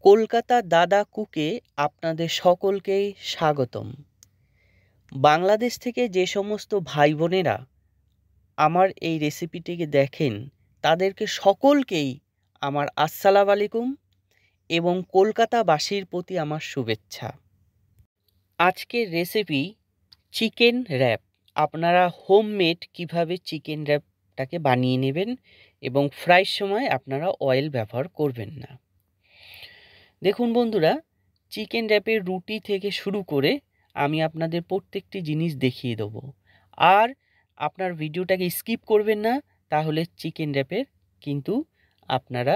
কলকাতা দাদা কুকে আপনাদের সকলকেই স্বাগতম। বাংলাদেশ থেকে যে সমস্ত ভাই বোনেরা আমার এই রেসিপিটিকে দেখেন তাদেরকে সকলকেই আমার আসসালামু আলাইকুম এবং কলকাতাবাসীর প্রতি আমার শুভেচ্ছা। আজকের রেসিপি চিকেন র্যাপ। আপনারা হোমমেড কীভাবে চিকেন র্যাপটাকে বানিয়ে নেবেন এবং ফ্রাইয়ের সময় আপনারা অয়েল ব্যবহার করবেন না। দেখুন বন্ধুরা, চিকেন র্যাপের রুটি থেকে শুরু করে আমি আপনাদের প্রত্যেকটি জিনিস দেখিয়ে দেবো। আর আপনার ভিডিওটাকে স্কিপ করবেন না, তাহলে চিকেন র্যাপের কিন্তু আপনারা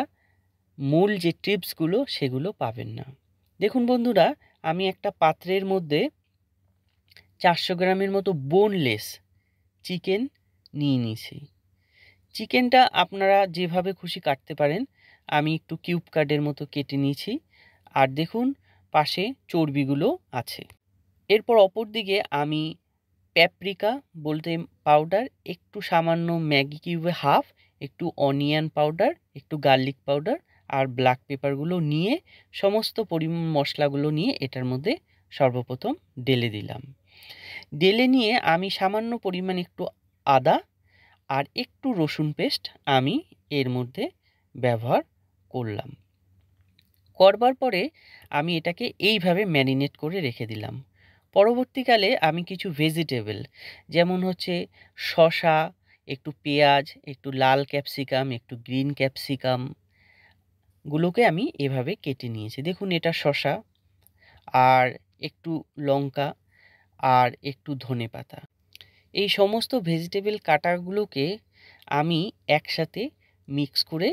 মূল যে টিপসগুলো সেগুলো পাবেন না। দেখুন বন্ধুরা, আমি একটা পাত্রের মধ্যে 400 গ্রামের মতো বোনলেস চিকেন নিয়ে নিয়েছি। চিকেনটা আপনারা যেভাবে খুশি কাটতে পারেন, আমি একটু কিউব কাটের মতো কেটে নিয়েছি। আর দেখুন পাশে চর্বিগুলো আছে। এরপর অপর দিকে আমি প্যাপরিকা বলতে পাউডার, একটু সামান্য ম্যাগি কিউবে হাফ, একটু অনিয়ন পাউডার, একটু গার্লিক পাউডার আর ব্ল্যাক পেপারগুলো নিয়ে সমস্ত পরিমাণ মশলাগুলো নিয়ে এটার মধ্যে সর্বপ্রথম ঢেলে দিলাম। ঢেলে নিয়ে আমি সামান্য পরিমাণ একটু আদা আর একটু রসুন পেস্ট আমি এর মধ্যে ব্যবহার করলাম। করবার পরে আমি এটাকে এইভাবে ম্যারিনেট করে রেখে দিলাম। পরবর্তীকালে আমি কিছু ভেজিটেবল যেমন হচ্ছে শসা, একটু পেঁয়াজ, একটু লাল ক্যাপসিকাম, একটু গ্রিন ক্যাপসিকাম গুলোকে আমি এভাবে কেটে নিয়েছি। দেখুন এটা শসা, আর একটু লঙ্কা আর একটু ধনেপাতা। এই সমস্ত ভেজিটেবল কাটাগুলোকে আমি একসাথে মিক্স করে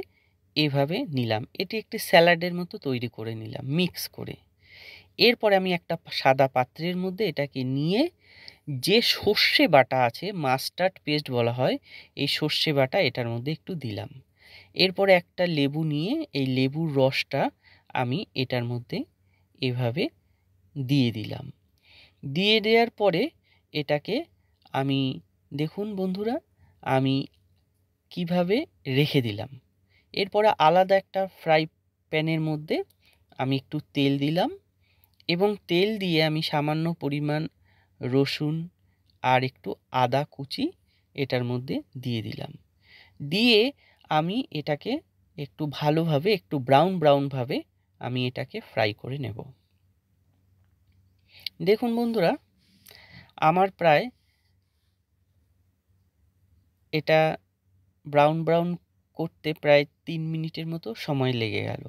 এভাবে নিলাম। এটি একটি স্যালাডের মতো তৈরি করে নিলাম মিক্স করে। এরপরে আমি একটা সাদা পাত্রের মধ্যে এটাকে নিয়ে যে সর্ষে বাটা আছে, মাস্টার্ড পেস্ট বলা হয়, এই সর্ষে বাটা এটার মধ্যে একটু দিলাম। এরপরে একটা লেবু নিয়ে এই লেবুর রসটা আমি এটার মধ্যে এভাবে দিয়ে দিলাম। দিয়ে দেওয়ার পরে এটাকে আমি দেখুন বন্ধুরা আমি কিভাবে রেখে দিলাম। এরপরে আলাদা একটা ফ্রাই প্যানের মধ্যে আমি একটু তেল দিলাম এবং তেল দিয়ে আমি সামান্য পরিমাণ রসুন আর একটু আদা কুচি এটার মধ্যে দিয়ে দিলাম। দিয়ে আমি এটাকে একটু ভালোভাবে একটু ব্রাউনভাবে আমি এটাকে ফ্রাই করে নেব। দেখুন বন্ধুরা, আমার প্রায় এটা ব্রাউন করতে প্রায় 3 মিনিটের মতো সময় লেগে গেল।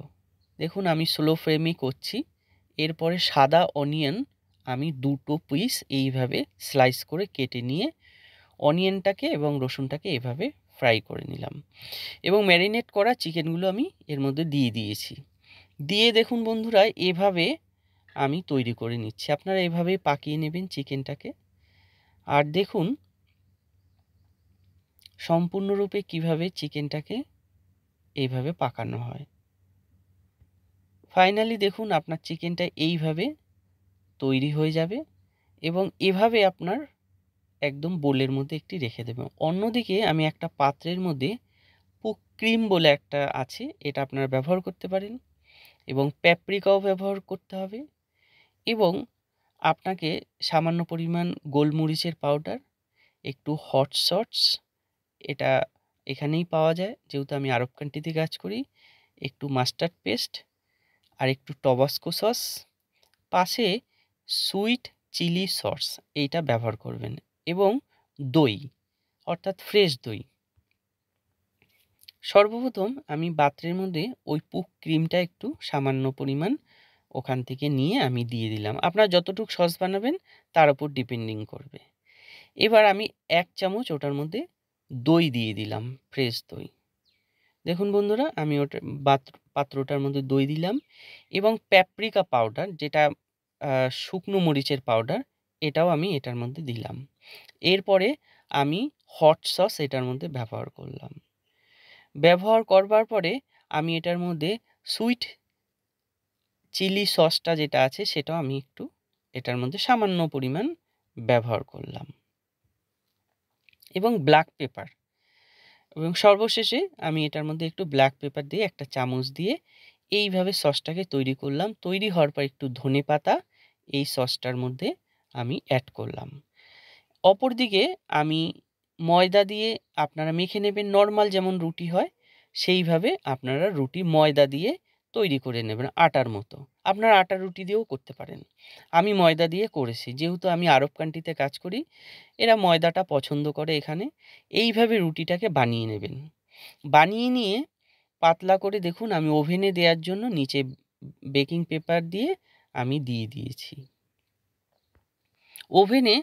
দেখুন আমি স্লো ফ্লেমেই করছি। এরপরে সাদা অনিয়ন আমি 2টো পিস এইভাবে স্লাইস করে কেটে নিয়ে অনিয়নটাকে এবং রসুনটাকে এভাবে ফ্রাই করে নিলাম এবং ম্যারিনেট করা চিকেনগুলো আমি এর মধ্যে দিয়ে দিয়েছি। দিয়ে দেখুন বন্ধুরা এভাবে আমি তৈরি করে নিচ্ছি। আপনারা এভাবেই পাকিয়ে নেবেন চিকেনটাকে। আর দেখুন সম্পূর্ণরূপে কিভাবে চিকেনটাকে এইভাবে পাকানো হয়। ফাইনালি দেখুন আপনার চিকেনটা এইভাবে তৈরি হয়ে যাবে এবং এভাবে আপনার একদম বোলের মধ্যে একটি রেখে দেবেন। অন্যদিকে আমি একটা পাত্রের মধ্যে ক্রিম বলে একটা আছে, এটা আপনারা ব্যবহার করতে পারেন এবং প্যাপরিকাও ব্যবহার করতে হবে এবং আপনাকে সামান্য পরিমাণ গোলমরিচের পাউডার, একটু হট সস, এটা এখানেই পাওয়া যায় যেহেতু আমি আরব কান্ট্রিতে কাজ করি, একটু মাস্টার্ড পেস্ট আর একটু টবাস্কো সস, পাশে সুইট চিলি সস এইটা ব্যবহার করবেন এবং দই অর্থাৎ ফ্রেশ দই। সর্বপ্রথম আমি পাত্রের মধ্যে ওই ক্রিমটা একটু সামান্য পরিমাণ ওখান থেকে নিয়ে আমি দিয়ে দিলাম। আপনারা যতটুকু সস বানাবেন তার উপর ডিপেন্ডিং করবে। এবার আমি 1 চামচ ওটার মধ্যে দই দিয়ে দিলাম, ফ্রেশ দই। দেখুন বন্ধুরা আমি ওটা পাত্রটার মধ্যে দই দিলাম এবং প্যাপরিকা পাউডার যেটা শুকনো মরিচের পাউডার, এটাও আমি এটার মধ্যে দিলাম। এরপরে আমি হট সস এটার মধ্যে ব্যবহার করলাম। ব্যবহার করবার পরে আমি এটার মধ্যে সুইট চিলি সসটা যেটা আছে সেটাও আমি একটু এটার মধ্যে সামান্য পরিমাণ ব্যবহার করলাম এবং ব্ল্যাক পেপার, এবং সর্বশেষে আমি এটার মধ্যে একটু ব্ল্যাক পেপার দিয়ে একটা চামচ দিয়ে এইভাবে সসটাকে তৈরি করলাম। তৈরি হওয়ার পর একটু ধনেপাতা এই সসটার মধ্যে আমি অ্যাড করলাম। অপরদিকে আমি ময়দা দিয়ে আপনারা মেখে নেবেন, নরমাল যেমন রুটি হয় সেইভাবে আপনারা রুটি ময়দা দিয়ে তৈরি করে নেবেন আটার মতো। আপনারা আটার রুটি দিয়েও করতে পারেন। আমি ময়দা দিয়ে করেছি, যেহেতু আমি আরব কান্ট্রিতে কাজ করি, এরা ময়দাটা পছন্দ করে এখানে। এইভাবে রুটিটাকে বানিয়ে নেবেন। বানিয়ে নিয়ে পাতলা করে দেখুন আমি ওভেনে দেওয়ার জন্য নিচে বেকিং পেপার দিয়ে আমি দিয়ে দিয়েছি। ওভেনে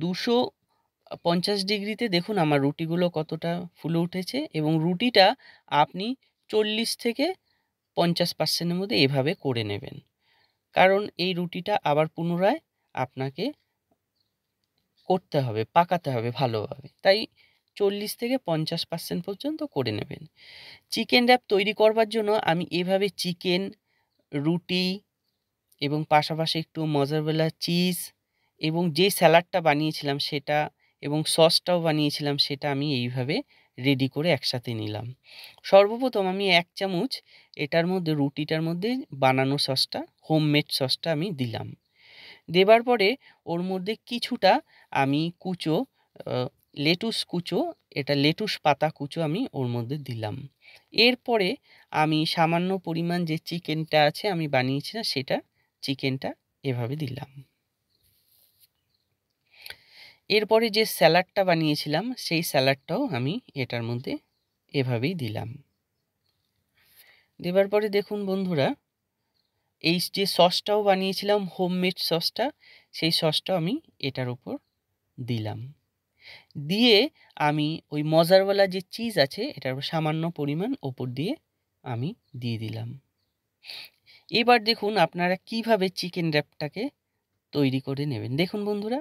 250 ডিগ্রিতে দেখুন আমার রুটিগুলো কতটা ফুলে উঠেছে, এবং রুটিটা আপনি 40 থেকে 50% মধ্যে এভাবে করে নেবেন, কারণ এই রুটিটা আবার পুনরায় আপনাকে করতে হবে, পাকাতে হবে ভালোভাবে, তাই 40 থেকে 50% পর্যন্ত করে নেবেন। চিকেন র্যাপ তৈরি করবার জন্য আমি এভাবে চিকেন, রুটি এবং পাশাপাশি একটু মজারেলা চিজ এবং যে স্যালাডটা বানিয়েছিলাম সেটা এবং সসটাও বানিয়েছিলাম সেটা আমি এইভাবে রেডি করে একসাথে নিলাম। সর্বপ্রথম আমি 1 চামচ এটার মধ্যে রুটিটার মধ্যে বানানো সসটা, হোমমেড সসটা আমি দিলাম। দেবার পরে ওর মধ্যে কিছুটা আমি লেটুস কুচো, এটা লেটুস পাতা কুচো আমি ওর মধ্যে দিলাম। এরপরে আমি সামান্য পরিমাণ যে চিকেনটা আছে আমি বানিয়েছিলাম সেটা, চিকেনটা এভাবে দিলাম। এরপরে যে স্যালাডটা বানিয়েছিলাম সেই স্যালাডটাও আমি এটার মধ্যে এভাবেই দিলাম। দেবার পরে দেখুন বন্ধুরা, এই যে সসটাও বানিয়েছিলাম হোমমেড সসটা, সেই সসটাও আমি এটার উপর দিলাম। দিয়ে আমি ওই মজারওয়ালা যে চিজ আছে এটার সামান্য পরিমাণ ওপর দিয়ে আমি দিয়ে দিলাম। এবার দেখুন আপনারা কিভাবে চিকেন র্যাপটাকে তৈরি করে নেবেন। দেখুন বন্ধুরা,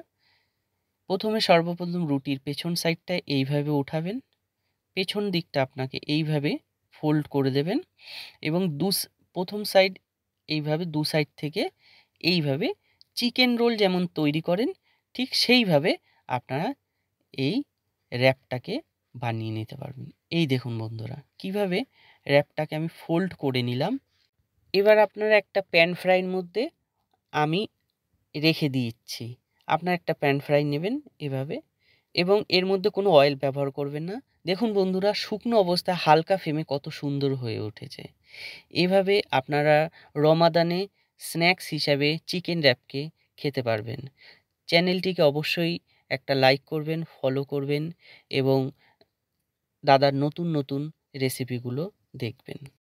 প্রথমে সর্বপ্রথম রুটির পেছন সাইডটা এইভাবে উঠাবেন, পেছন দিকটা আপনাকে এইভাবে ফোল্ড করে দেবেন এবং প্রথম সাইড এইভাবে দু সাইড থেকে এইভাবে চিকেন রোল যেমন তৈরি করেন ঠিক সেইভাবে আপনারা এই র্যাপটাকে বানিয়ে নিতে পারবেন। এই দেখুন বন্ধুরা কিভাবে র্যাপটাকে আমি ফোল্ড করে নিলাম। এবার আপনারা একটা প্যান ফ্রাইয়ের মধ্যে আমি রেখে দিচ্ছি। আপনারা একটা প্যান ফ্রাই নেবেন এভাবে, এবং এর মধ্যে কোনো অয়েল ব্যবহার করবেন না। দেখুন বন্ধুরা, শুকনো অবস্থায় হালকা ফ্লেমে কত সুন্দর হয়ে উঠেছে। এভাবে আপনারা রমাদানে স্ন্যাক্স হিসাবে চিকেন র্যাপকে খেতে পারবেন। চ্যানেলটিকে অবশ্যই একটা লাইক করবেন, ফলো করবেন এবং দাদার নতুন নতুন রেসিপিগুলো দেখবেন।